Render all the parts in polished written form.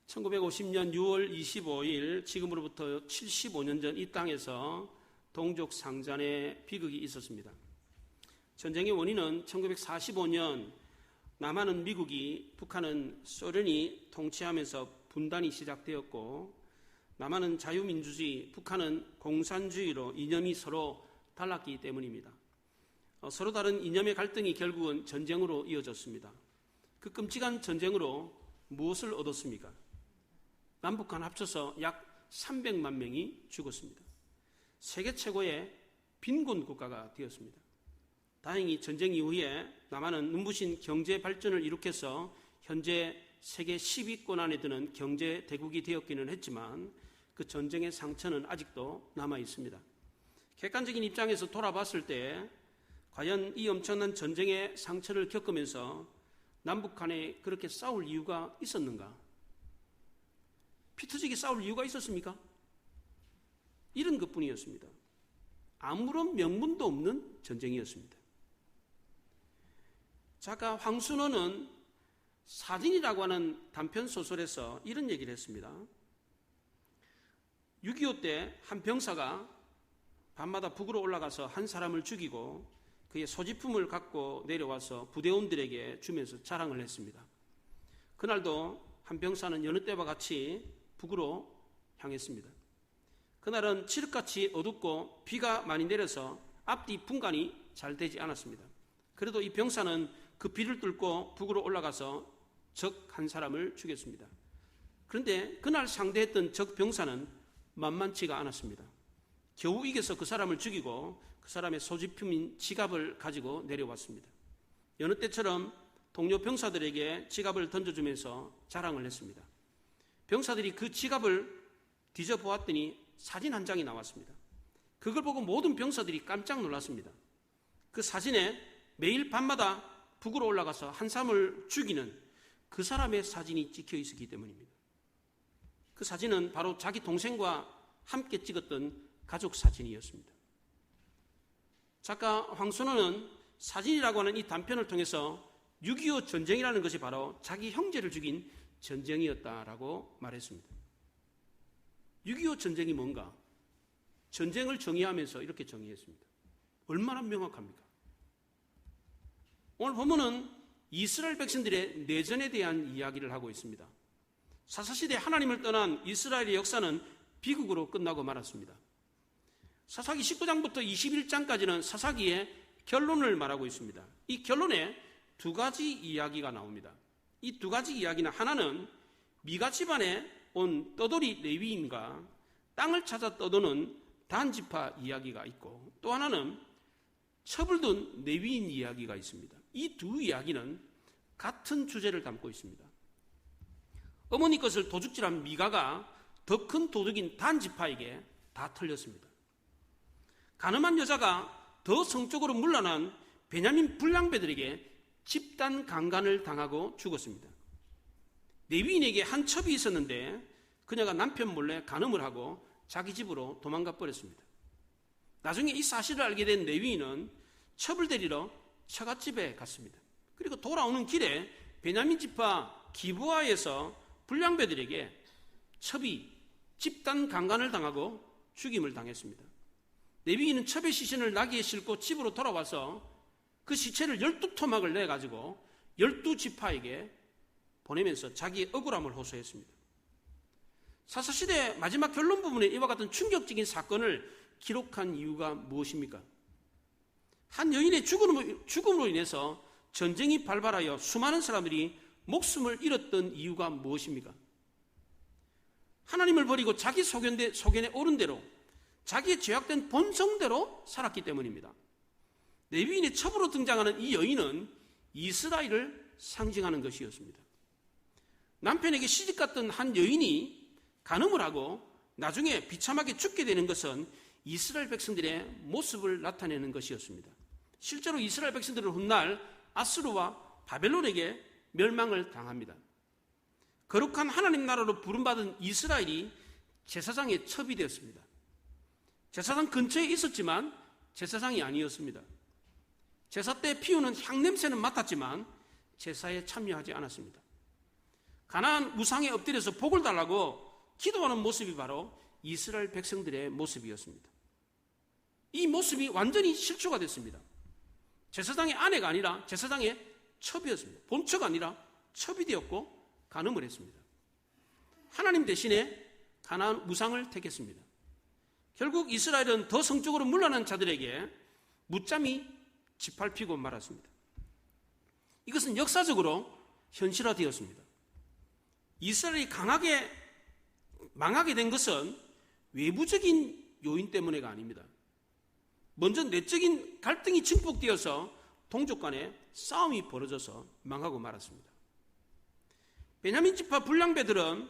1950년 6월 25일, 지금으로부터 75년 전 이 땅에서 동족 상잔의 비극이 있었습니다. 전쟁의 원인은 1945년 남한은 미국이, 북한은 소련이 통치하면서 분단이 시작되었고, 남한은 자유민주주의, 북한은 공산주의로 이념이 서로 달랐기 때문입니다. 서로 다른 이념의 갈등이 결국은 전쟁으로 이어졌습니다. 그 끔찍한 전쟁으로 무엇을 얻었습니까? 남북한 합쳐서 약 300만 명이 죽었습니다. 세계 최고의 빈곤 국가가 되었습니다. 다행히 전쟁 이후에 남한은 눈부신 경제 발전을 일으켜서 현재 세계 10위권 안에 드는 경제 대국이 되었기는 했지만 그 전쟁의 상처는 아직도 남아 있습니다. 객관적인 입장에서 돌아봤을 때 과연 이 엄청난 전쟁의 상처를 겪으면서 남북 간에 그렇게 싸울 이유가 있었는가? 피 터지게 싸울 이유가 있었습니까? 이런 것뿐이었습니다. 아무런 명분도 없는 전쟁이었습니다. 작가 황순원은 사진이라고 하는 단편 소설에서 이런 얘기를 했습니다. 6.25 때 한 병사가 밤마다 북으로 올라가서 한 사람을 죽이고 그의 소지품을 갖고 내려와서 부대원들에게 주면서 자랑을 했습니다. 그날도 한 병사는 여느 때와 같이 북으로 향했습니다. 그날은 칠흑같이 어둡고 비가 많이 내려서 앞뒤 분간이 잘 되지 않았습니다. 그래도 이 병사는 그 비를 뚫고 북으로 올라가서 적 한 사람을 죽였습니다. 그런데 그날 상대했던 적 병사는 만만치가 않았습니다. 겨우 이겨서 그 사람을 죽이고 그 사람의 소지품인 지갑을 가지고 내려왔습니다. 여느 때처럼 동료 병사들에게 지갑을 던져주면서 자랑을 했습니다. 병사들이 그 지갑을 뒤져보았더니 사진 한 장이 나왔습니다. 그걸 보고 모든 병사들이 깜짝 놀랐습니다. 그 사진에 매일 밤마다 북으로 올라가서 한 사람을 죽이는 그 사람의 사진이 찍혀 있었기 때문입니다. 그 사진은 바로 자기 동생과 함께 찍었던 가족 사진이었습니다. 작가 황순원은 사진이라고 하는 이 단편을 통해서 6.25 전쟁이라는 것이 바로 자기 형제를 죽인 전쟁이었다라고 말했습니다. 6.25 전쟁이 뭔가? 전쟁을 정의하면서 이렇게 정의했습니다. 얼마나 명확합니까? 오늘 본문은 이스라엘 백성들의 내전에 대한 이야기를 하고 있습니다. 사사시대 하나님을 떠난 이스라엘의 역사는 비극으로 끝나고 말았습니다. 사사기 19장부터 21장까지는 사사기의 결론을 말하고 있습니다. 이 결론에 두 가지 이야기가 나옵니다. 이 두 가지 이야기는 하나는 미가 집안에 온 떠돌이 레위인과 땅을 찾아 떠도는 단 지파 이야기가 있고, 또 하나는 첩을둔 레위인 이야기가 있습니다. 이 두 이야기는 같은 주제를 담고 있습니다. 어머니 것을 도둑질한 미가가 더 큰 도둑인 단 지파에게 다 털렸습니다. 가늠한 여자가 더 성적으로 문란한 베냐민 불량배들에게 집단 강간을 당하고 죽었습니다. 레위인에게 한 첩이 있었는데 그녀가 남편 몰래 간음을 하고 자기 집으로 도망가 버렸습니다. 나중에 이 사실을 알게 된 레위인은 첩을 데리러 처갓집에 갔습니다. 그리고 돌아오는 길에 베냐민 지파 기브아에서 불량배들에게 첩이 집단 강간을 당하고 죽임을 당했습니다. 레위인은 첩의 시신을 나귀에 싣고 집으로 돌아와서 그 시체를 12토막을 내가지고 12지파에게 보내면서 자기의 억울함을 호소했습니다. 사사시대 마지막 결론 부분에 이와 같은 충격적인 사건을 기록한 이유가 무엇입니까? 한 여인의 죽음으로 인해서 전쟁이 발발하여 수많은 사람들이 목숨을 잃었던 이유가 무엇입니까? 하나님을 버리고 자기 소견에 옳은 대로, 자기의 죄악된 본성대로 살았기 때문입니다. 레위인의 첩으로 등장하는 이 여인은 이스라엘을 상징하는 것이었습니다. 남편에게 시집갔던 한 여인이 간음을 하고 나중에 비참하게 죽게 되는 것은 이스라엘 백성들의 모습을 나타내는 것이었습니다. 실제로 이스라엘 백성들은 훗날 아수르와 바벨론에게 멸망을 당합니다. 거룩한 하나님 나라로 부름받은 이스라엘이 제사장의 첩이 되었습니다. 제사장 근처에 있었지만 제사장이 아니었습니다. 제사 때 피우는 향냄새는 맡았지만 제사에 참여하지 않았습니다. 가나안 우상에 엎드려서 복을 달라고 기도하는 모습이 바로 이스라엘 백성들의 모습이었습니다. 이 모습이 완전히 실추가 됐습니다. 제사장의 아내가 아니라 제사장의 첩이었습니다. 본처가 아니라 첩이 되었고 간음을 했습니다. 하나님 대신에 가나안 우상을 택했습니다. 결국 이스라엘은 더 성적으로 물러난 자들에게 무참히 짓밟히고 말았습니다. 이것은 역사적으로 현실화되었습니다. 이스라엘이 강하게 망하게 된 것은 외부적인 요인 때문에가 아닙니다. 먼저 내적인 갈등이 증폭되어서 동족 간에 싸움이 벌어져서 망하고 말았습니다. 베냐민 지파 불량배들은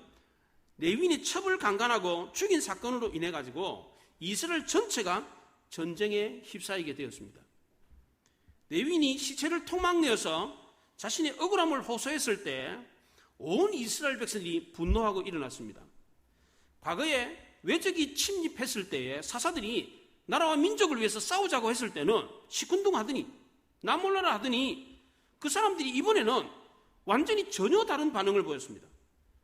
레위인의 첩을 강간하고 죽인 사건으로 인해 가지고 이스라엘 전체가 전쟁에 휩싸이게 되었습니다. 레위인이 시체를 토막내어서 자신의 억울함을 호소했을 때 온 이스라엘 백성들이 분노하고 일어났습니다. 과거에 외적이 침입했을 때에 사사들이 나라와 민족을 위해서 싸우자고 했을 때는 시큰둥하더니 나 몰라라 하더니 그 사람들이 이번에는 완전히 전혀 다른 반응을 보였습니다.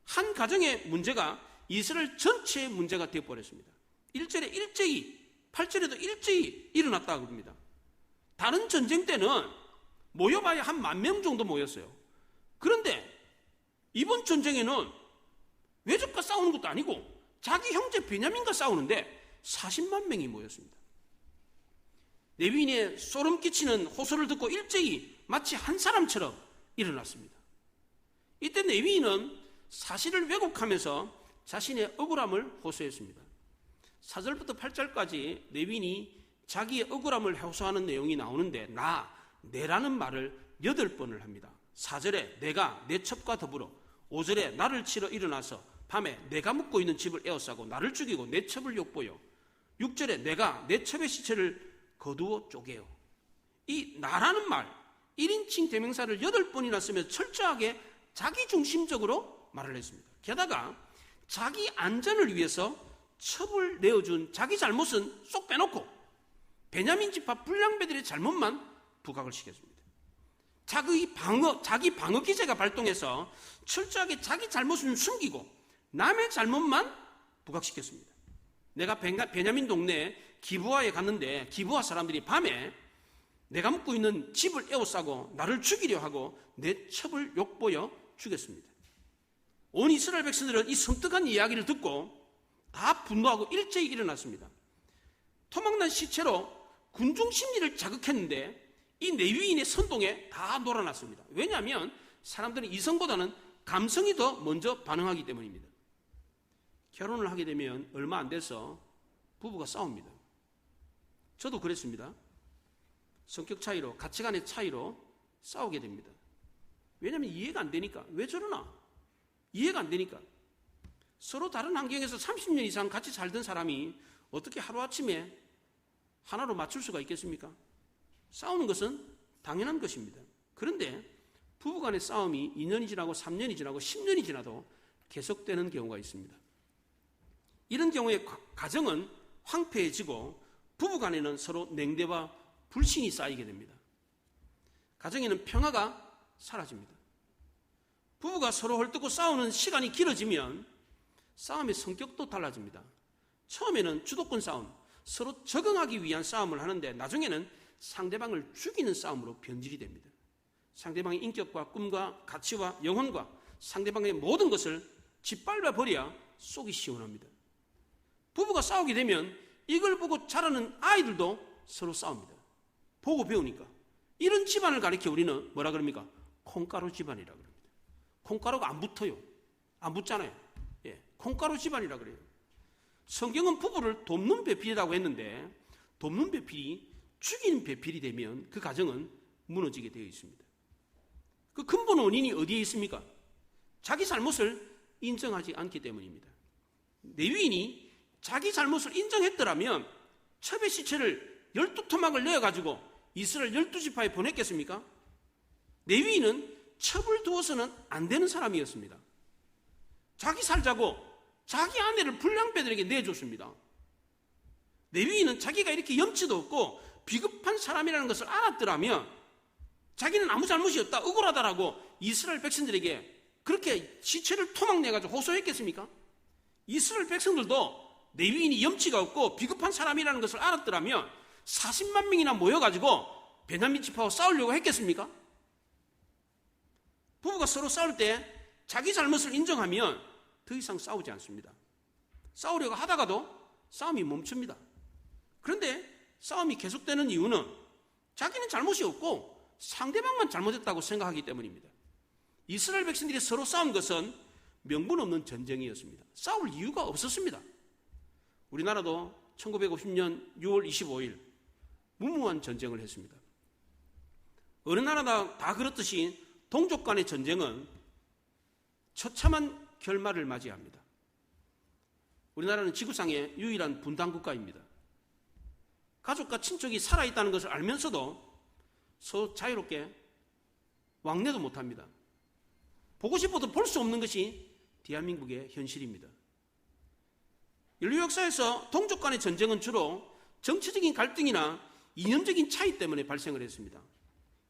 한 가정의 문제가 이스라엘 전체의 문제가 되어버렸습니다. 1절에 일제히 8절에도 일제히 일어났다고 합니다. 다른 전쟁 때는 모여봐야 한 10,000명 정도 모였어요. 그런데 이번 전쟁에는 외적과 싸우는 것도 아니고 자기 형제 베냐민과 싸우는데 40만 명이 모였습니다. 레위인의 소름 끼치는 호소를 듣고 일제히 마치 한 사람처럼 일어났습니다. 이때 레위인은 사실을 왜곡하면서 자신의 억울함을 호소했습니다. 4절부터 8절까지 레위인이 자기의 억울함을 호소하는 내용이 나오는데 내라는 말을 8번을 합니다. 4절에 내가 내 첩과 더불어, 5절에 나를 치러 일어나서 밤에 내가 묵고 있는 집을 에워싸고 나를 죽이고 내 첩을 욕보여, 6절에 내가 내 첩의 시체를 거두어 쪼개요. 이 나라는 말 1인칭 대명사를 8번이나 쓰면서 철저하게 자기중심적으로 말을 했습니다. 게다가 자기 안전을 위해서 첩을 내어준 자기 잘못은 쏙 빼놓고 베냐민 지파 불량배들의 잘못만 부각을 시켰습니다. 자기 방어 기제가 발동해서 철저하게 자기 잘못을 숨기고 남의 잘못만 부각시켰습니다. 내가 베냐민 동네 기브아에 갔는데 기브아 사람들이 밤에 내가 묵고 있는 집을 에워싸고 나를 죽이려 하고 내 첩을 욕보여 죽였습니다. 온 이스라엘 백성들은 이 섬뜩한 이야기를 듣고 다 분노하고 일제히 일어났습니다. 토막난 시체로 군중 심리를 자극했는데 이 레위인의 선동에 다 놀아났습니다. 왜냐하면 사람들은 이성보다는 감성이 더 먼저 반응하기 때문입니다. 결혼을 하게 되면 얼마 안 돼서 부부가 싸웁니다. 저도 그랬습니다. 성격 차이로, 가치관의 차이로 싸우게 됩니다. 왜냐하면 이해가 안 되니까. 왜 저러나? 이해가 안 되니까. 서로 다른 환경에서 30년 이상 같이 살던 사람이 어떻게 하루아침에 하나로 맞출 수가 있겠습니까? 싸우는 것은 당연한 것입니다. 그런데 부부간의 싸움이 2년이 지나고 3년이 지나고 10년이 지나도 계속되는 경우가 있습니다. 이런 경우에 가정은 황폐해지고 부부간에는 서로 냉대와 불신이 쌓이게 됩니다. 가정에는 평화가 사라집니다. 부부가 서로 헐뜯고 싸우는 시간이 길어지면 싸움의 성격도 달라집니다. 처음에는 주도권 싸움, 서로 적응하기 위한 싸움을 하는데 나중에는 상대방을 죽이는 싸움으로 변질이 됩니다. 상대방의 인격과 꿈과 가치와 영혼과 상대방의 모든 것을 짓밟아 버려야 속이 시원합니다. 부부가 싸우게 되면 이걸 보고 자라는 아이들도 서로 싸웁니다. 보고 배우니까. 이런 집안을 가리켜 우리는 뭐라 그럽니까? 콩가루 집안이라 그럽니다. 콩가루가 안 붙어요. 안 붙잖아요. 예, 콩가루 집안이라 그래요. 성경은 부부를 돕는 배필이라고 했는데 돕는 배필이 죽이는 배필이 되면 그 가정은 무너지게 되어 있습니다. 그 근본 원인이 어디에 있습니까? 자기 잘못을 인정하지 않기 때문입니다. 레위인이 자기 잘못을 인정했더라면 첩의 시체를 12토막을 내어가지고 이스라엘 12지파에 보냈겠습니까? 레위인은 첩을 두어서는 안 되는 사람이었습니다. 자기 살자고 자기 아내를 불량배들에게 내줬습니다. 레위인은 자기가 이렇게 염치도 없고 비겁한 사람이라는 것을 알았더라면 자기는 아무 잘못이 없다, 억울하다라고 이스라엘 백성들에게 그렇게 시체를 토막내가지고 호소했겠습니까? 이스라엘 백성들도 레위인이 염치가 없고 비겁한 사람이라는 것을 알았더라면 40만 명이나 모여가지고 베냐민 지파와 싸우려고 했겠습니까? 부부가 서로 싸울 때 자기 잘못을 인정하면 더 이상 싸우지 않습니다. 싸우려고 하다가도 싸움이 멈춥니다. 그런데 싸움이 계속되는 이유는 자기는 잘못이 없고 상대방만 잘못했다고 생각하기 때문입니다. 이스라엘 백성들이 서로 싸운 것은 명분 없는 전쟁이었습니다. 싸울 이유가 없었습니다. 우리나라도 1950년 6월 25일 무모한 전쟁을 했습니다. 어느 나라나 다 그렇듯이 동족 간의 전쟁은 처참한 결말을 맞이합니다. 우리나라는 지구상의 유일한 분단 국가입니다. 가족과 친척이 살아있다는 것을 알면서도 서로 자유롭게 왕래도 못합니다. 보고 싶어도 볼 수 없는 것이 대한민국의 현실입니다. 인류 역사에서 동족 간의 전쟁은 주로 정치적인 갈등이나 이념적인 차이 때문에 발생을 했습니다.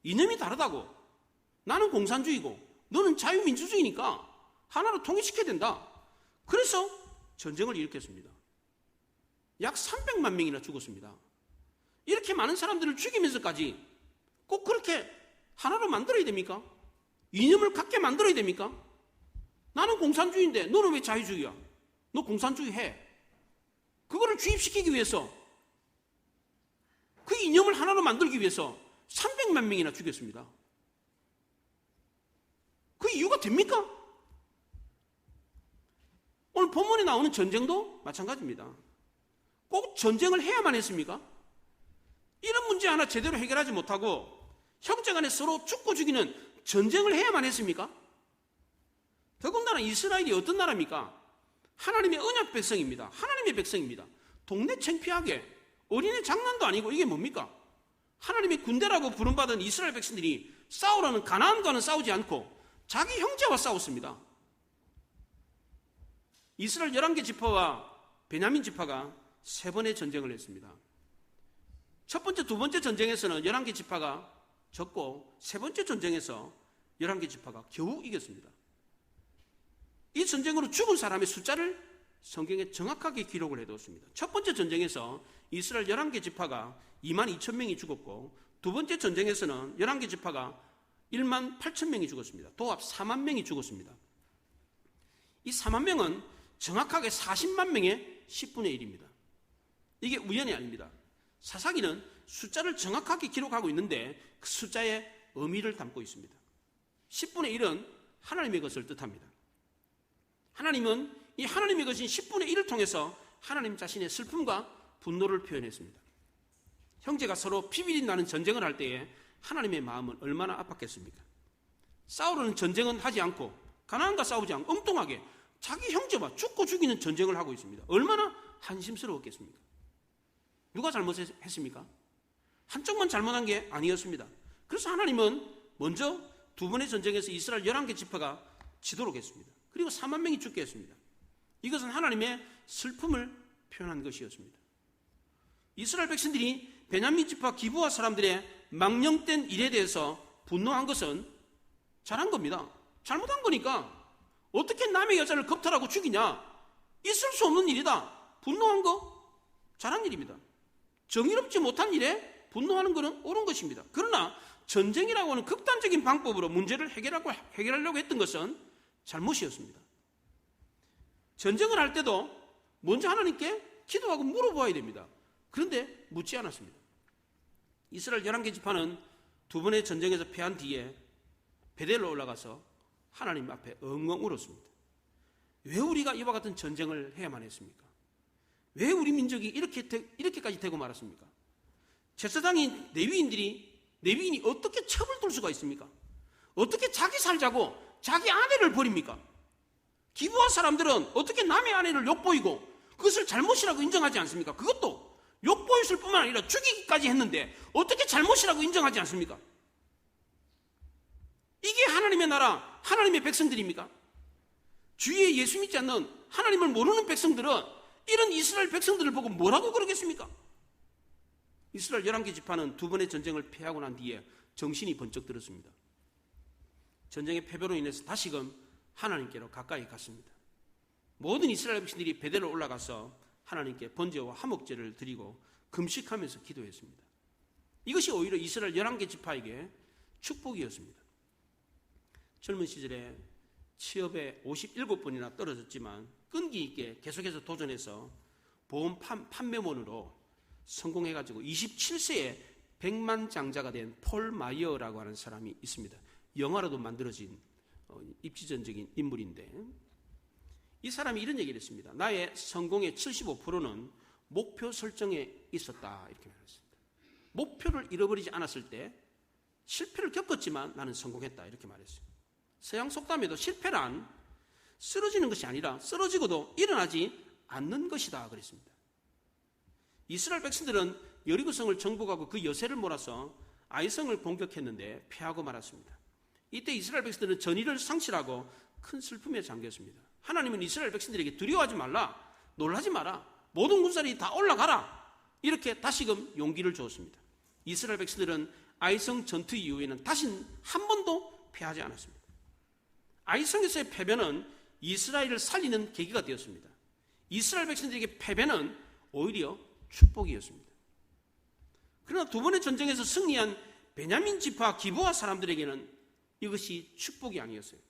이념이 다르다고, 나는 공산주의고 너는 자유민주주의니까 하나로 통일시켜야 된다. 그래서 전쟁을 일으켰습니다. 약 300만 명이나 죽었습니다. 이렇게 많은 사람들을 죽이면서까지 꼭 그렇게 하나로 만들어야 됩니까? 이념을 갖게 만들어야 됩니까? 나는 공산주의인데 너는 왜 자유주의야? 너 공산주의 해. 그거를 주입시키기 위해서, 그 이념을 하나로 만들기 위해서 300만 명이나 죽였습니다. 그 이유가 됩니까? 오늘 본문에 나오는 전쟁도 마찬가지입니다. 꼭 전쟁을 해야만 했습니까? 이런 문제 하나 제대로 해결하지 못하고 형제간에 서로 죽고 죽이는 전쟁을 해야만 했습니까? 더군다나 이스라엘이 어떤 나라입니까? 하나님의 언약 백성입니다. 하나님의 백성입니다. 동네 창피하게 어린애 장난도 아니고 이게 뭡니까? 하나님의 군대라고 부름받은 이스라엘 백성들이 싸우라는 가나안과는 싸우지 않고 자기 형제와 싸웠습니다. 이스라엘 11개 지파와 베냐민 지파가 3번의 전쟁을 했습니다. 첫 번째, 두 번째 전쟁에서는 11개 지파가 졌고 세 번째 전쟁에서 11개 지파가 겨우 이겼습니다. 이 전쟁으로 죽은 사람의 숫자를 성경에 정확하게 기록을 해두었습니다. 첫 번째 전쟁에서 이스라엘 11개 지파가 2만 2천 명이 죽었고, 두 번째 전쟁에서는 11개 지파가 1만 8천 명이 죽었습니다. 도합 4만 명이 죽었습니다. 이 4만 명은 정확하게 40만 명의 10분의 1입니다. 이게 우연이 아닙니다. 사사기는 숫자를 정확하게 기록하고 있는데 그 숫자의 의미를 담고 있습니다. 10분의 1은 하나님의 것을 뜻합니다. 하나님은 이 하나님의 것인 10분의 1을 통해서 하나님 자신의 슬픔과 분노를 표현했습니다. 형제가 서로 피비리 나는 전쟁을 할 때에 하나님의 마음은 얼마나 아팠겠습니까? 싸우려는 전쟁은 하지 않고 가나안과 싸우지 않고 엉뚱하게 자기 형제와 죽고 죽이는 전쟁을 하고 있습니다. 얼마나 한심스러웠겠습니까? 누가 잘못했습니까? 한쪽만 잘못한 게 아니었습니다. 그래서 하나님은 먼저 두 번의 전쟁에서 이스라엘 11개 지파가 지도록 했습니다. 그리고 4만 명이 죽게 했습니다. 이것은 하나님의 슬픔을 표현한 것이었습니다. 이스라엘 백성들이 베냐민 지파 기브아 사람들의 망령된 일에 대해서 분노한 것은 잘한 겁니다. 잘못한 거니까 어떻게 남의 여자를 겁탈하고 죽이냐? 있을 수 없는 일이다. 분노한 거 잘한 일입니다. 정의롭지 못한 일에 분노하는 것은 옳은 것입니다. 그러나 전쟁이라고 하는 극단적인 방법으로 문제를 해결하려고 했던 것은 잘못이었습니다. 전쟁을 할 때도 먼저 하나님께 기도하고 물어봐야 됩니다. 그런데 묻지 않았습니다. 이스라엘 11개 지파는 두 번의 전쟁에서 패한 뒤에 베델로 올라가서 하나님 앞에 엉엉 울었습니다. 왜 우리가 이와 같은 전쟁을 해야만 했습니까? 왜 우리 민족이 이렇게까지 되고 말았습니까? 제사장인 레위인이 어떻게 첩을 둘 수가 있습니까? 어떻게 자기 살자고 자기 아내를 버립니까? 기브아 사람들은 어떻게 남의 아내를 욕보이고 그것을 잘못이라고 인정하지 않습니까? 그것도 욕보였을 뿐만 아니라 죽이기까지 했는데 어떻게 잘못이라고 인정하지 않습니까? 이게 하나님의 나라, 하나님의 백성들입니까? 주위에 예수 믿지 않는 하나님을 모르는 백성들은 이런 이스라엘 백성들을 보고 뭐라고 그러겠습니까? 이스라엘 11개 지파는 두 번의 전쟁을 패하고 난 뒤에 정신이 번쩍 들었습니다. 전쟁의 패배로 인해서 다시금 하나님께로 가까이 갔습니다. 모든 이스라엘 백성들이 베델로 올라가서 하나님께 번제와 화목제를 드리고 금식하면서 기도했습니다. 이것이 오히려 이스라엘 11개 지파에게 축복이었습니다. 젊은 시절에 취업에 57번이나 떨어졌지만 끈기 있게 계속해서 도전해서 보험 판매원으로 성공해가지고 27세에 100만 장자가 된 폴 마이어라고 하는 사람이 있습니다. 영화로도 만들어진 입지전적인 인물인데, 이 사람이 이런 얘기를 했습니다. 나의 성공의 75%는 목표 설정에 있었다, 이렇게 말했습니다. 목표를 잃어버리지 않았을 때 실패를 겪었지만 나는 성공했다, 이렇게 말했어요. 서양 속담에도 실패란 쓰러지는 것이 아니라 쓰러지고도 일어나지 않는 것이다, 그랬습니다. 이스라엘 백성들은 여리고성을 정복하고 그 여세를 몰아서 아이성을 공격했는데 패하고 말았습니다. 이때 이스라엘 백성들은 전의를 상실하고 큰 슬픔에 잠겼습니다. 하나님은 이스라엘 백성들에게 두려워하지 말라, 놀라지 마라, 모든 군사들이 다 올라가라, 이렇게 다시금 용기를 주었습니다. 이스라엘 백성들은 아이성 전투 이후에는 다시 한 번도 패하지 않았습니다. 아이성에서의 패배는 이스라엘을 살리는 계기가 되었습니다. 이스라엘 백성들에게 패배는 오히려 축복이었습니다. 그러나 두 번의 전쟁에서 승리한 베냐민 지파 기브아 사람들에게는 이것이 축복이 아니었어요.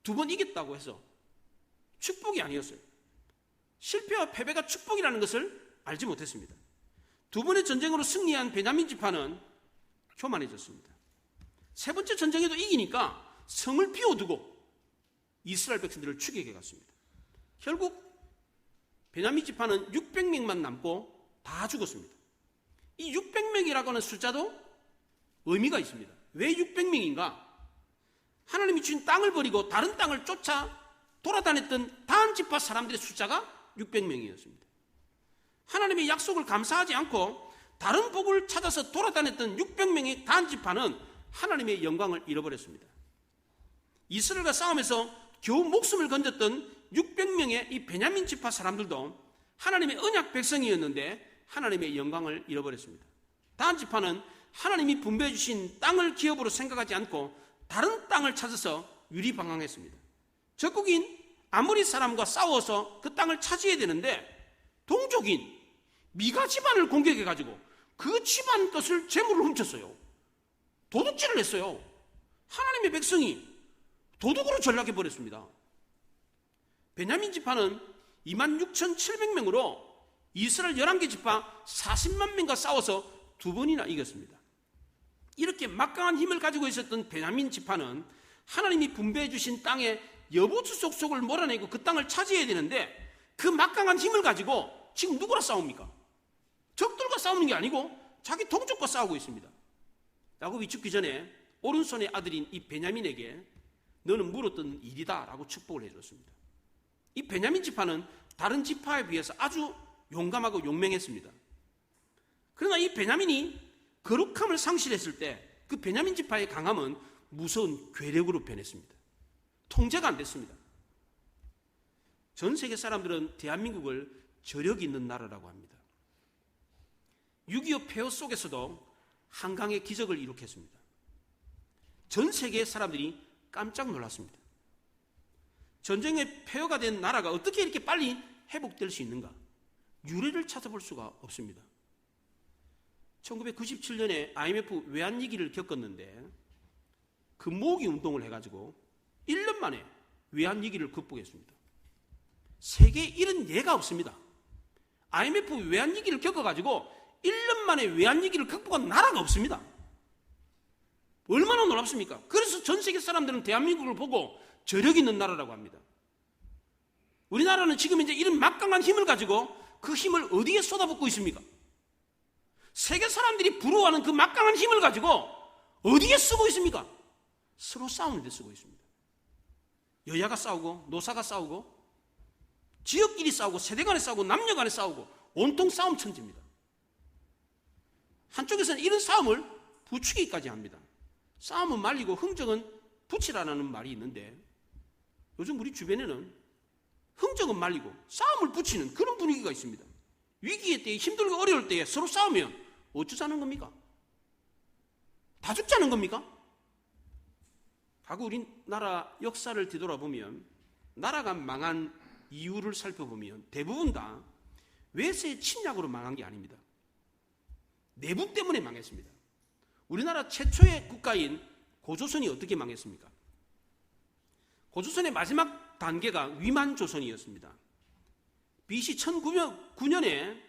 두 번 이겼다고 해서 축복이 아니었어요. 실패와 패배가 축복이라는 것을 알지 못했습니다. 두 번의 전쟁으로 승리한 베냐민 지파는 교만해졌습니다. 세 번째 전쟁에도 이기니까 성을 비워두고 이스라엘 백성들을 추격해 갔습니다. 결국 베냐민 지파는 600명만 남고 다 죽었습니다. 이 600명이라고 하는 숫자도 의미가 있습니다. 왜 600명인가? 하나님이 주신 땅을 버리고 다른 땅을 쫓아 돌아다녔던 다한 지파 사람들의 숫자가 600명이었습니다. 하나님의 약속을 감사하지 않고 다른 복을 찾아서 돌아다녔던 600명의 다한 지파는 하나님의 영광을 잃어버렸습니다. 이스라엘과 싸움에서 겨우 목숨을 건졌던 600명의 이 베냐민 지파 사람들도 하나님의 언약 백성이었는데 하나님의 영광을 잃어버렸습니다. 다한 지파는 하나님이 분배해 주신 땅을 기업으로 생각하지 않고 다른 땅을 찾아서 유리방황했습니다. 적국인 아모리 사람과 싸워서 그 땅을 차지해야 되는데 동족인 미가 집안을 공격해가지고 그 집안 것을 재물을 훔쳤어요. 도둑질을 했어요. 하나님의 백성이 도둑으로 전락해버렸습니다. 베냐민 지파는 26,700명으로 이스라엘 11개 지파 40만 명과 싸워서 두 번이나 이겼습니다. 이렇게 막강한 힘을 가지고 있었던 베냐민 지파는 하나님이 분배해 주신 땅에 여부주속속을 몰아내고 그 땅을 차지해야 되는데 그 막강한 힘을 가지고 지금 누구랑 싸웁니까? 적들과 싸우는 게 아니고 자기 동족과 싸우고 있습니다. 야곱이 죽기 전에 오른손의 아들인 이 베냐민에게 너는 물었던 일이다 라고 축복을 해줬습니다. 이 베냐민 지파는 다른 지파에 비해서 아주 용감하고 용맹했습니다. 그러나 이 베냐민이 거룩함을 상실했을 때 그 베냐민 지파의 강함은 무서운 괴력으로 변했습니다. 통제가 안 됐습니다. 전 세계 사람들은 대한민국을 저력 있는 나라라고 합니다. 6.25 폐허 속에서도 한강의 기적을 이룩했습니다. 전 세계 사람들이 깜짝 놀랐습니다. 전쟁의 폐허가 된 나라가 어떻게 이렇게 빨리 회복될 수 있는가? 유래를 찾아볼 수가 없습니다. 1997년에 IMF 외환위기를 겪었는데 금모으기 운동을 해가지고 1년 만에 외환위기를 극복했습니다. 세계에 이런 예가 없습니다. IMF 외환위기를 겪어가지고 1년 만에 외환위기를 극복한 나라가 없습니다. 얼마나 놀랍습니까? 그래서 전 세계 사람들은 대한민국을 보고 저력 있는 나라라고 합니다. 우리나라는 지금 이제 이런 막강한 힘을 가지고 그 힘을 어디에 쏟아붓고 있습니까? 세계 사람들이 부러워하는 그 막강한 힘을 가지고 어디에 쓰고 있습니까? 서로 싸우는 데 쓰고 있습니다. 여야가 싸우고 노사가 싸우고 지역끼리 싸우고 세대 간에 싸우고 남녀 간에 싸우고 온통 싸움 천지입니다. 한쪽에서는 이런 싸움을 부추기까지 합니다. 싸움은 말리고 흥정은 붙이라는 말이 있는데 요즘 우리 주변에는 흥정은 말리고 싸움을 붙이는 그런 분위기가 있습니다. 위기의 때에 힘들고 어려울 때에 서로 싸우면 어쩌자는 겁니까? 다 죽자는 겁니까? 과거 우리나라 역사를 뒤돌아보면 나라가 망한 이유를 살펴보면 대부분 다 외세의 침략으로 망한 게 아닙니다. 내분 때문에 망했습니다. 우리나라 최초의 국가인 고조선이 어떻게 망했습니까? 고조선의 마지막 단계가 위만조선이었습니다. BC 1009년에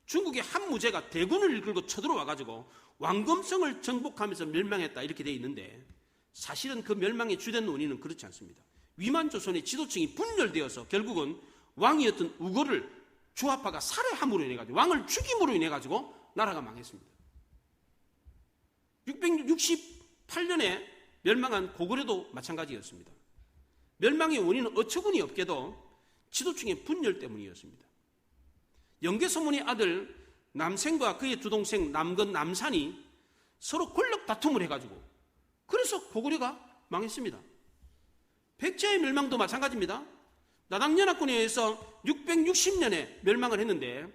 중국의 한무제가 대군을 이끌고 쳐들어와가지고 왕검성을 정복하면서 멸망했다 이렇게 되어 있는데 사실은 그 멸망의 주된 원인은 그렇지 않습니다. 위만조선의 지도층이 분열되어서 결국은 왕이었던 우거를 주화파가 살해함으로 인해 가지고 왕을 죽임으로 인해 가지고 나라가 망했습니다. 668년에 멸망한 고구려도 마찬가지였습니다. 멸망의 원인은 어처구니 없게도 지도층의 분열 때문이었습니다. 영계서문의 아들 남생과 그의 두 동생 남건, 남산이 서로 권력 다툼을 해가지고 그래서 고구려가 망했습니다. 백제의 멸망도 마찬가지입니다. 나당연합군에 의해서 660년에 멸망을 했는데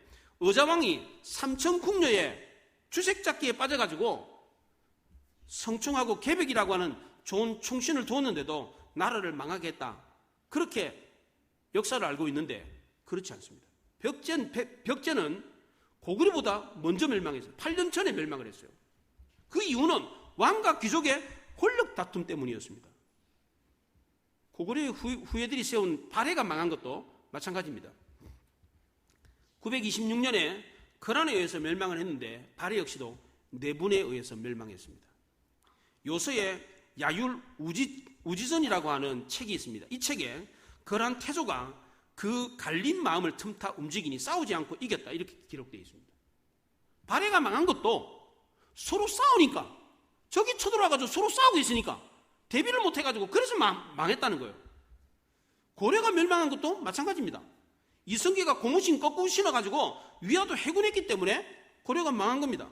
의자왕이 삼천궁녀의 주색잡기에 빠져가지고 성충하고 계백이라고 하는 좋은 충신을 두었는데도 나라를 망하게 했다. 그렇게 역사를 알고 있는데 그렇지 않습니다. 벽제는 고구려보다 먼저 멸망했어요. 8년 전에 멸망을 했어요. 그 이유는 왕과 귀족의 권력 다툼 때문이었습니다. 고구려의 후예들이 세운 발해가 망한 것도 마찬가지입니다. 926년에 거란에 의해서 멸망을 했는데 발해 역시도 내분에 의해서 멸망했습니다. 요서에 야율 우지전이라고 하는 책이 있습니다. 이 책에 거란 태조가 그 갈린 마음을 틈타 움직이니 싸우지 않고 이겼다 이렇게 기록되어 있습니다. 발해가 망한 것도 서로 싸우니까 적이 쳐들어와가지고 서로 싸우고 있으니까 대비를 못해가지고 그래서 망했다는 거예요. 고려가 멸망한 것도 마찬가지입니다. 이성계가 고무신 거꾸로 신어가지고 위화도 해군했기 때문에 고려가 망한 겁니다.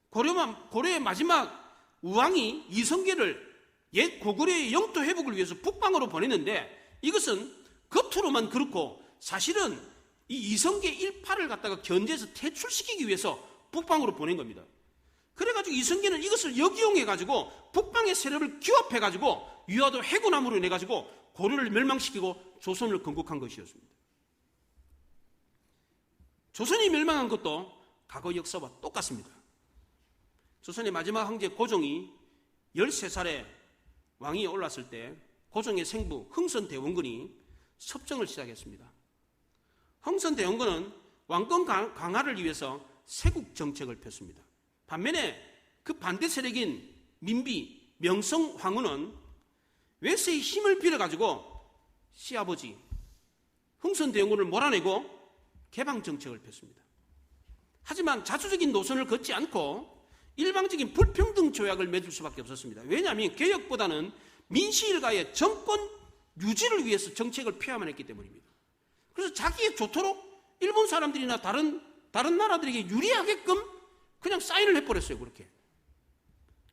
고려의 마지막 우왕이 이성계를 옛 고구려의 영토 회복을 위해서 북방으로 보냈는데 이것은 겉으로만 그렇고 사실은 이 이성계 일파를 갖다가 견제해서 퇴출시키기 위해서 북방으로 보낸 겁니다. 그래가지고 이성계는 이것을 역이용해가지고 북방의 세력을 규합해가지고 위화도 해군함으로 인해가지고 고려를 멸망시키고 조선을 건국한 것이었습니다. 조선이 멸망한 것도 과거 역사와 똑같습니다. 조선의 마지막 황제 고종이 13살에 왕위에 올랐을 때 고종의 생부 흥선대원군이 섭정을 시작했습니다. 흥선대원군은 왕권 강화를 위해서 세국 정책을 폈습니다. 반면에 그 반대 세력인 민비, 명성황후는 외세의 힘을 빌어가지고 시아버지 흥선대원군을 몰아내고 개방 정책을 폈습니다. 하지만 자주적인 노선을 걷지 않고 일방적인 불평등 조약을 맺을 수밖에 없었습니다. 왜냐하면 개혁보다는 민시일가의 정권 유지를 위해서 정책을 펴야만 했기 때문입니다. 그래서 자기에 좋도록 일본 사람들이나 다른 나라들에게 유리하게끔 그냥 사인을 해버렸어요. 그렇게.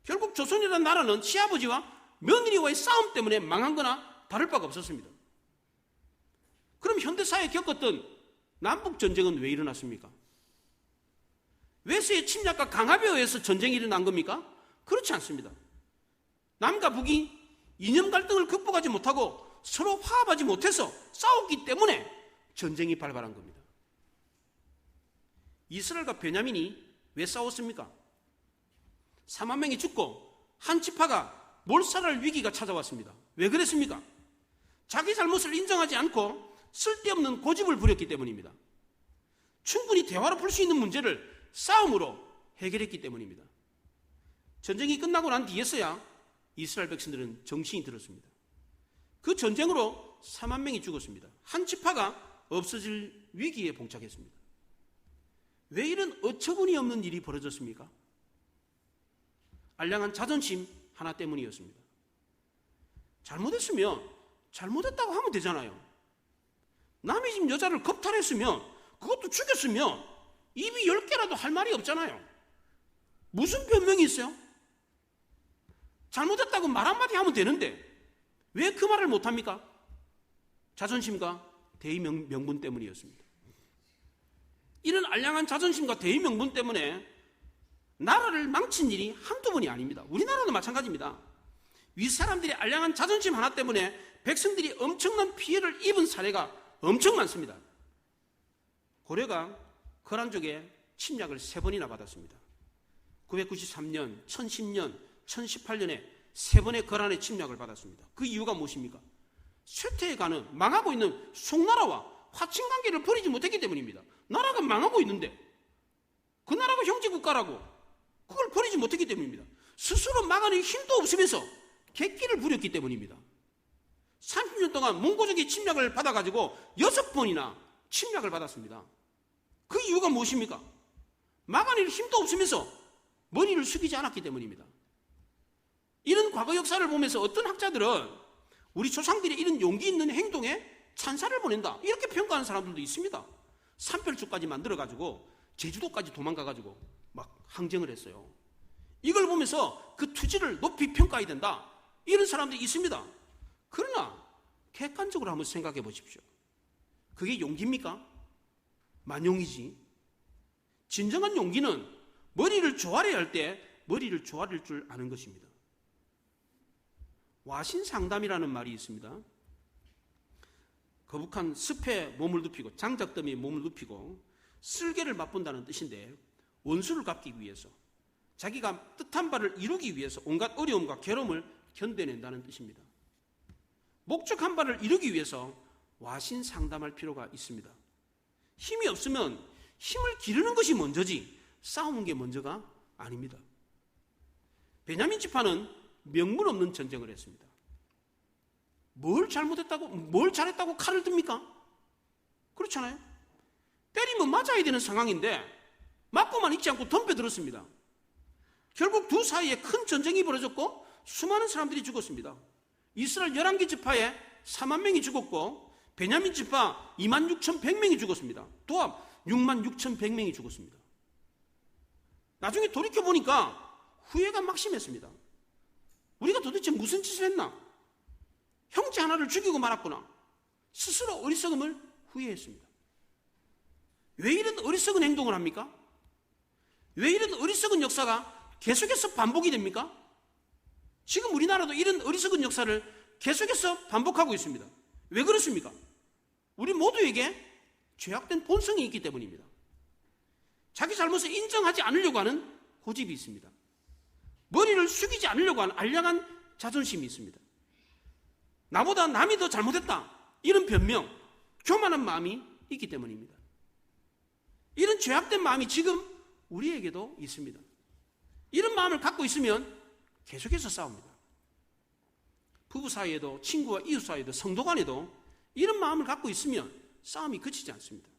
결국 조선이라는 나라는 시아버지와 며느리와의 싸움 때문에 망한 거나 다를 바가 없었습니다. 그럼 현대사회에 겪었던 남북전쟁은 왜 일어났습니까? 외세의 침략과 강압에 의해서 전쟁이 일어난 겁니까? 그렇지 않습니다. 남과 북이 이념 갈등을 극복하지 못하고 서로 화합하지 못해서 싸웠기 때문에 전쟁이 발발한 겁니다. 이스라엘과 베냐민이 왜 싸웠습니까? 4만 명이 죽고 한 지파가 몰살할 위기가 찾아왔습니다. 왜 그랬습니까? 자기 잘못을 인정하지 않고 쓸데없는 고집을 부렸기 때문입니다. 충분히 대화로 풀 수 있는 문제를 싸움으로 해결했기 때문입니다. 전쟁이 끝나고 난 뒤에서야 이스라엘 백성들은 정신이 들었습니다. 그 전쟁으로 4만 명이 죽었습니다. 한 지파가 없어질 위기에 봉착했습니다. 왜 이런 어처구니 없는 일이 벌어졌습니까? 알량한 자존심 하나 때문이었습니다. 잘못했으면 잘못했다고 하면 되잖아요. 남의 집 여자를 겁탈했으면 그것도 죽였으면 입이 10개라도 할 말이 없잖아요. 무슨 변명이 있어요? 잘못했다고 말 한마디 하면 되는데 왜 그 말을 못합니까? 자존심과 대의 명분 때문이었습니다. 이런 알량한 자존심과 대의 명분 때문에 나라를 망친 일이 한두 번이 아닙니다. 우리나라도 마찬가지입니다. 윗사람들이 알량한 자존심 하나 때문에 백성들이 엄청난 피해를 입은 사례가 엄청 많습니다. 고려가 거란족의 침략을 3번이나 받았습니다. 993년, 1010년, 1018년에 3번의 거란의 침략을 받았습니다. 그 이유가 무엇입니까? 쇠퇴해가는 망하고 있는 송나라와 화친관계를 버리지 못했기 때문입니다. 나라가 망하고 있는데 그 나라가 형제국가라고 그걸 버리지 못했기 때문입니다. 스스로 막아낼 힘도 없으면서 객기를 부렸기 때문입니다. 30년 동안 몽고족의 침략을 받아가지고 6번이나 침략을 받았습니다. 그 이유가 무엇입니까? 막아낼 힘도 없으면서 머리를 숙이지 않았기 때문입니다. 이런 과거 역사를 보면서 어떤 학자들은 우리 조상들의 이런 용기 있는 행동에 찬사를 보낸다, 이렇게 평가하는 사람들도 있습니다. 산별주까지 만들어가지고 제주도까지 도망가가지고 막 항쟁을 했어요. 이걸 보면서 그 투지를 높이 평가해야 된다, 이런 사람들이 있습니다. 그러나 객관적으로 한번 생각해 보십시오. 그게 용기입니까? 만용이지. 진정한 용기는 머리를 조아려야 할 때 머리를 조아릴 줄 아는 것입니다. 와신상담이라는 말이 있습니다. 거북한 습에 몸을 눕히고 장작더미에 몸을 눕히고 쓸개를 맛본다는 뜻인데, 원수를 갚기 위해서 자기가 뜻한 바를 이루기 위해서 온갖 어려움과 괴로움을 견뎌낸다는 뜻입니다. 목적한 바를 이루기 위해서 와신상담할 필요가 있습니다. 힘이 없으면 힘을 기르는 것이 먼저지 싸우는 게 먼저가 아닙니다. 베냐민 지파는 명분 없는 전쟁을 했습니다. 뭘 잘했다고 칼을 듭니까? 그렇잖아요. 때리면 맞아야 되는 상황인데 맞고만 있지 않고 덤벼들었습니다. 결국 두 사이에 큰 전쟁이 벌어졌고 수많은 사람들이 죽었습니다. 이스라엘 11개 지파에 4만 명이 죽었고 베냐민 지파 26,100명이 죽었습니다. 도합 66,100명이 죽었습니다. 나중에 돌이켜보니까 후회가 막심했습니다. 우리가 도대체 무슨 짓을 했나? 형제 하나를 죽이고 말았구나. 스스로 어리석음을 후회했습니다. 왜 이런 어리석은 행동을 합니까? 왜 이런 어리석은 역사가 계속해서 반복이 됩니까? 지금 우리나라도 이런 어리석은 역사를 계속해서 반복하고 있습니다. 왜 그렇습니까? 우리 모두에게 죄악된 본성이 있기 때문입니다. 자기 잘못을 인정하지 않으려고 하는 고집이 있습니다. 머리를 숙이지 않으려고 하는 알량한 자존심이 있습니다. 나보다 남이 더 잘못했다, 이런 변명, 교만한 마음이 있기 때문입니다. 이런 죄악된 마음이 지금 우리에게도 있습니다. 이런 마음을 갖고 있으면 계속해서 싸웁니다. 부부 사이에도, 친구와 이웃 사이에도, 성도 간에도 이런 마음을 갖고 있으면 싸움이 그치지 않습니다.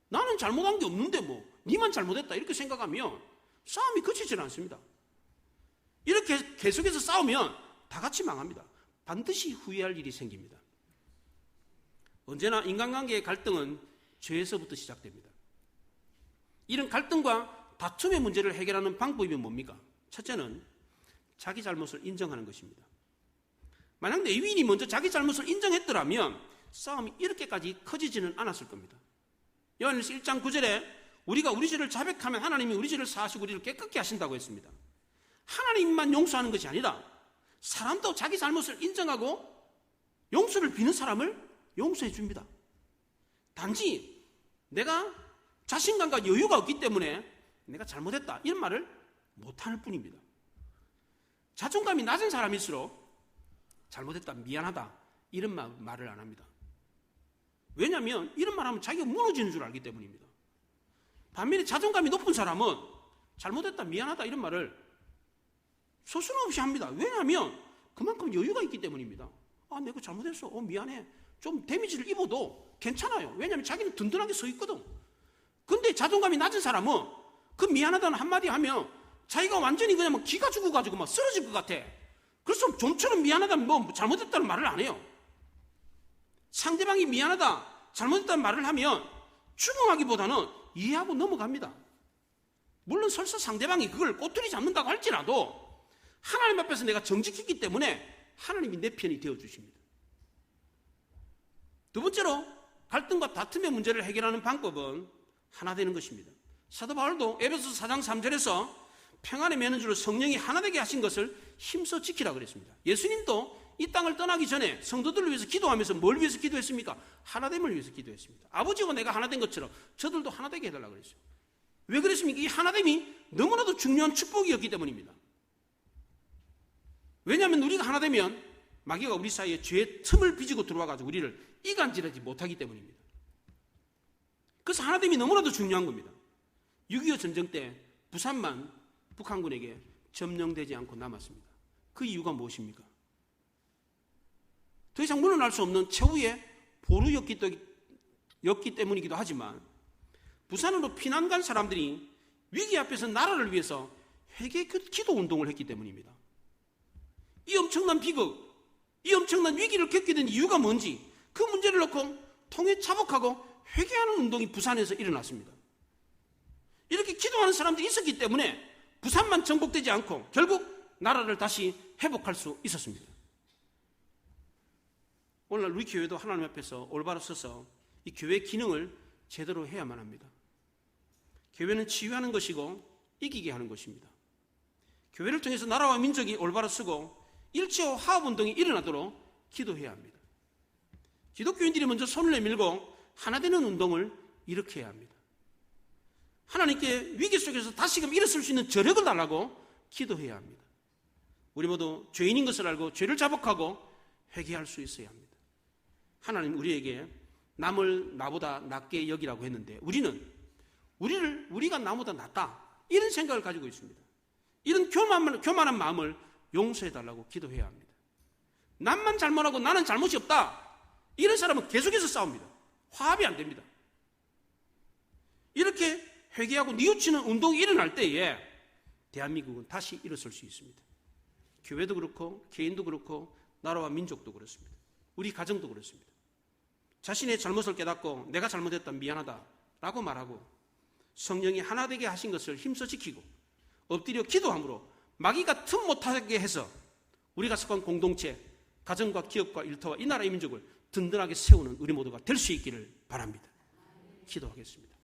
나는 잘못한 게 없는데 니만 잘못했다, 이렇게 생각하면 싸움이 그치질 않습니다. 이렇게 계속해서 싸우면 다 같이 망합니다. 반드시 후회할 일이 생깁니다. 언제나 인간관계의 갈등은 죄에서부터 시작됩니다. 이런 갈등과 다툼의 문제를 해결하는 방법이 뭡니까? 첫째는 자기 잘못을 인정하는 것입니다. 만약 레위인이 먼저 자기 잘못을 인정했더라면 싸움이 이렇게까지 커지지는 않았을 겁니다. 요한일서 1장 9절에 우리가 우리 죄를 자백하면 하나님이 우리 죄를 사하시고 우리를 깨끗게 하신다고 했습니다. 하나님만 용서하는 것이 아니라 사람도 자기 잘못을 인정하고 용서를 비는 사람을 용서해 줍니다. 단지 내가 자신감과 여유가 없기 때문에 내가 잘못했다, 이런 말을 못하는 뿐입니다. 자존감이 낮은 사람일수록 잘못했다, 미안하다, 이런 말을 안 합니다. 왜냐하면 이런 말하면 자기가 무너지는 줄 알기 때문입니다. 반면에 자존감이 높은 사람은 잘못했다, 미안하다, 이런 말을 서슴없이 합니다. 왜냐하면 그만큼 여유가 있기 때문입니다. 내가 잘못했어, 미안해, 좀 데미지를 입어도 괜찮아요. 왜냐하면 자기는 든든하게 서 있거든. 근데 자존감이 낮은 사람은 그 미안하다는 한마디 하면 자기가 완전히 그냥 기가 죽어가지고 막 쓰러질 것 같아. 그래서 좀처럼 미안하다, 잘못했다는 말을 안 해요. 상대방이 미안하다, 잘못했다는 말을 하면 추궁하기보다는 이해하고 넘어갑니다. 물론 설사 상대방이 그걸 꼬투리 잡는다고 할지라도 하나님 앞에서 내가 정직했기 때문에 하나님이 내 편이 되어주십니다. 두 번째로 갈등과 다툼의 문제를 해결하는 방법은 하나 되는 것입니다. 사도 바울도 에베소서 4장 3절에서 평안의 매는 줄로 성령이 하나 되게 하신 것을 힘써 지키라 그랬습니다. 예수님도 이 땅을 떠나기 전에 성도들을 위해서 기도하면서 뭘 위해서 기도했습니까? 하나됨을 위해서 기도했습니다. 아버지와 내가 하나 된 것처럼 저들도 하나 되게 해달라고 그랬어요. 왜 그랬습니까? 이 하나됨이 너무나도 중요한 축복이었기 때문입니다. 왜냐하면 우리가 하나 되면 마귀가 우리 사이에 죄의 틈을 빚고 들어와가지고 우리를 이간질하지 못하기 때문입니다. 그래서 하나됨이 너무나도 중요한 겁니다. 6.25 전쟁 때 부산만 북한군에게 점령되지 않고 남았습니다. 그 이유가 무엇입니까? 더 이상 물러날 수 없는 최후의 보루였기 때문이기도 하지만 부산으로 피난 간 사람들이 위기 앞에서 나라를 위해서 회개 기도 운동을 했기 때문입니다. 이 엄청난 비극, 이 엄청난 위기를 겪게 된 이유가 뭔지 그 문제를 놓고 통해 자복하고 회개하는 운동이 부산에서 일어났습니다. 이렇게 기도하는 사람들이 있었기 때문에 부산만 정복되지 않고 결국 나라를 다시 회복할 수 있었습니다. 오늘날 우리 교회도 하나님 앞에서 올바로 서서 이 교회의 기능을 제대로 해야만 합니다. 교회는 치유하는 것이고 이기게 하는 것입니다. 교회를 통해서 나라와 민족이 올바로 서고 일체호 화합운동이 일어나도록 기도해야 합니다. 기독교인들이 먼저 손을 내밀고 하나 되는 운동을 일으켜야 합니다. 하나님께 위기 속에서 다시금 일어설 수 있는 저력을 달라고 기도해야 합니다. 우리 모두 죄인인 것을 알고 죄를 자복하고 회개할 수 있어야 합니다. 하나님 우리에게 남을 나보다 낫게 여기라고 했는데 우리가 나보다 낫다 이런 생각을 가지고 있습니다. 이런 교만한 마음을 용서해달라고 기도해야 합니다. 남만 잘못하고 나는 잘못이 없다 이런 사람은 계속해서 싸웁니다. 화합이 안 됩니다. 이렇게 회개하고 뉘우치는 운동이 일어날 때에 대한민국은 다시 일어설 수 있습니다. 교회도 그렇고 개인도 그렇고 나라와 민족도 그렇습니다. 우리 가정도 그렇습니다. 자신의 잘못을 깨닫고 내가 잘못했다 미안하다 라고 말하고 성령이 하나 되게 하신 것을 힘써 지키고 엎드려 기도함으로 마귀가 틈 못하게 해서 우리가 속한 공동체, 가정과 기업과 일터와 이 나라의 민족을 든든하게 세우는 우리 모두가 될 수 있기를 바랍니다. 기도하겠습니다.